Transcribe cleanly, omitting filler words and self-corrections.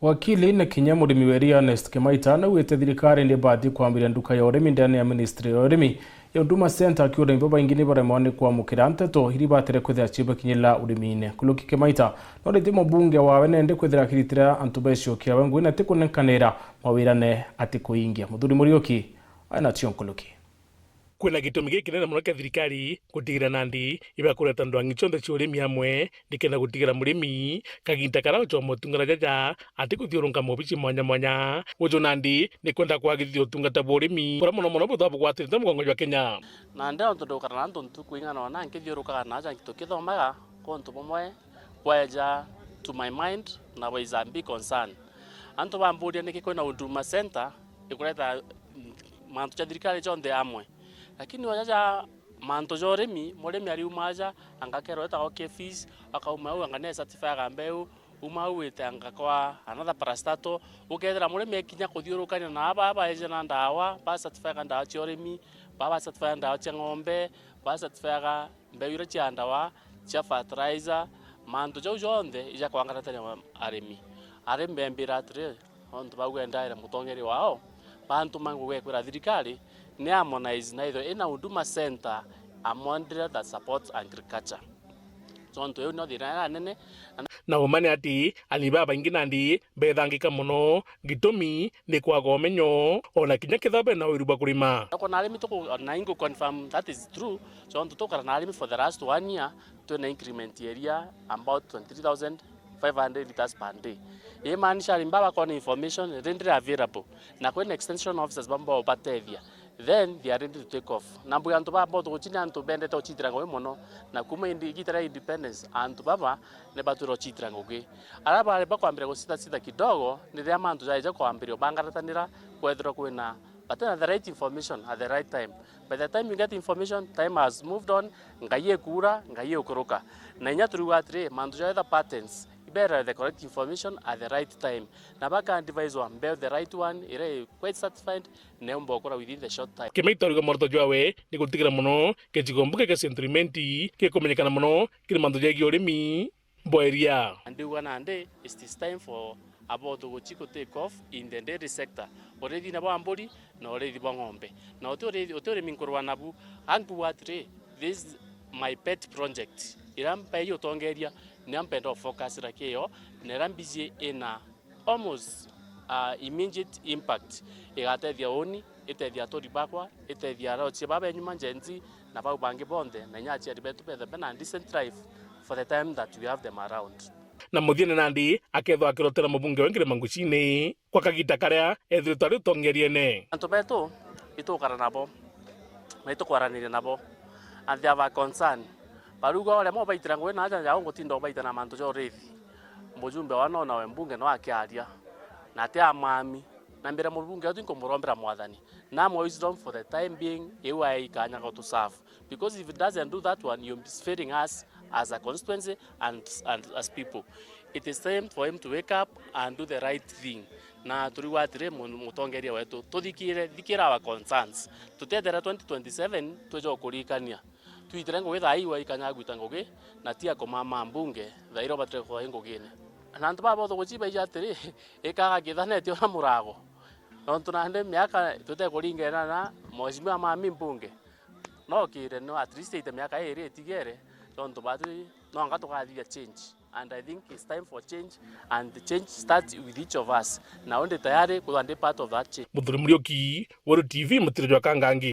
Wakili na kinya murimi weri Ernest Kimaita na wete thirikari ndi bathi kwambira nduka ya urimi ndani ya ministry ya urimi ya Huduma Center akiura imbo baingini baremone kwa mukira nteto iri batere kwethira chiba kinyila urimine kuluki Kimaita no ritimo bunge wawe nende kwethira kiritira antubesho kia wengu na tikunenkanira mawirane ati kuingia muthuri Murioki ana tionkuluki kwena gitumi giki nene muno thirikari gutigira nandi iba kureta ndwangi chonde churimi hamwe ndikenda gutigira murimi kaginta kara cho motungara jaja ati kuthiurunga mobici mwanya mwanya ujo nandi ni kwenda kwagithio tungata burimi kora muno buthabu gwatirite mugongo jwa Kenya nandi onto ndukara nanto ntukuingana na nkithiurukaga naja ngitokithomaga konto bomwe kwaja to my mind na was a big concern anto bamburia nikikwena Huduma Center ikureta manto cha thirikari chonde amwe lakini wajaja manto joremi murimi ari umaja angakero eta okay fees akauma u angane certify gambeu uma uite angakwa another parastato ukethera murimi ekinya kuthiurukania na baba eje na ndawa ba certify ga ndawa joremi baba certify ndawa cha ng'ombe ba certify ga mbeu cha ndawa cha fertilizer manto jo jonde ija kwangaratania aremi mbembira tre onto bagwendaira mutongeri wao bantu mangu kwera thirikari ni harmonize na itho ina Huduma Center a model that supports agriculture so nto yo no thira nene na umane ati aliba baingi nandi bethangika muno gitumi ni kwaga umenyo ona kinya kithabe na wiruba kurima ko na arimi to na ingo confirm that is true so nto to na arimi for the last 1 year to na increment area about 23,500 liters per day maanisha alimbaba kwa information readily available na kwa extension officers bamba opatethia then they are ready to take off nambu antu baba to chini antu bende to chitrango mono na kuma gitara independence antu baba ne baturo chitrango ge araba ale bakwambira go sita kidogo ni the amount jaija kwambira bangaratanira kwethro kwena but the right information at the right time. By the time you get information, time has moved on. Ngaye kura, ngaye ukuruka. Na inya turuwatire manduja the patterns. Better the correct information at the right time. Na baka device one, bear the right one, ire quite satisfied, neumbo okora within the short time. Kimaita uriga morto jwawe, ni gutigira muno, ke chigombuke ke sentrimenti, ke komenyekana muno, kiri manduja gi urimi, boeria. And ande is this time for about to take off in the dairy sector. Already na bambori, na already bangombe. Na otore minkorwa nabu, angu watre, this my pet project. Irampa hiyo tongeria, niampendo focus rakeo, nerambizie ina almost immediate impact. Igatedia oni, itedia tori bakwa, itedia roche baba nyuma njenzi, na bau bangi bonde, na nyachi ya ribetu pe the ben and decent life for the time that we have them around. Na muthiene nandi akethwa akirotera mubunge wengire mangucini kwa kagita karia ethirito ari tongeriene anto beto itukara nabo maito kwaranire nabo and they have a concern baruga wale mo baitira ngwe na aja ngo tindo baita na manto jo rethi mujumbe wana na we mbunge no akiaria na te amami na mbere mubunge atu inkomurombera mwathani na mo wisdom for the time being ewa ikanya go to serve because if it doesn't do that one you're failing us as a constituency and as people. It is time for him to wake up and do the right thing. Na turiwatire mutongeria wetu thikira our concerns. Tutethera 2027 twejo kurikania. Tuitirengo wetha aiwa ikanya gwitangoge na tia komama mbunge thairo batre ko ngogene. Na antu baba to guchiba ijatire ekaga kithanete ona murago. Nontu nande miaka tutekuringena na mheshimiwa mami mbunge. No kire no at least ite miaka ere tigere. Don't battery no anga to change and I think it's time for change and the change starts with each of us na onde tayari kuande part of that change. Muthuri Murioki, Woro TV, Mutiri Jwa Kangangi.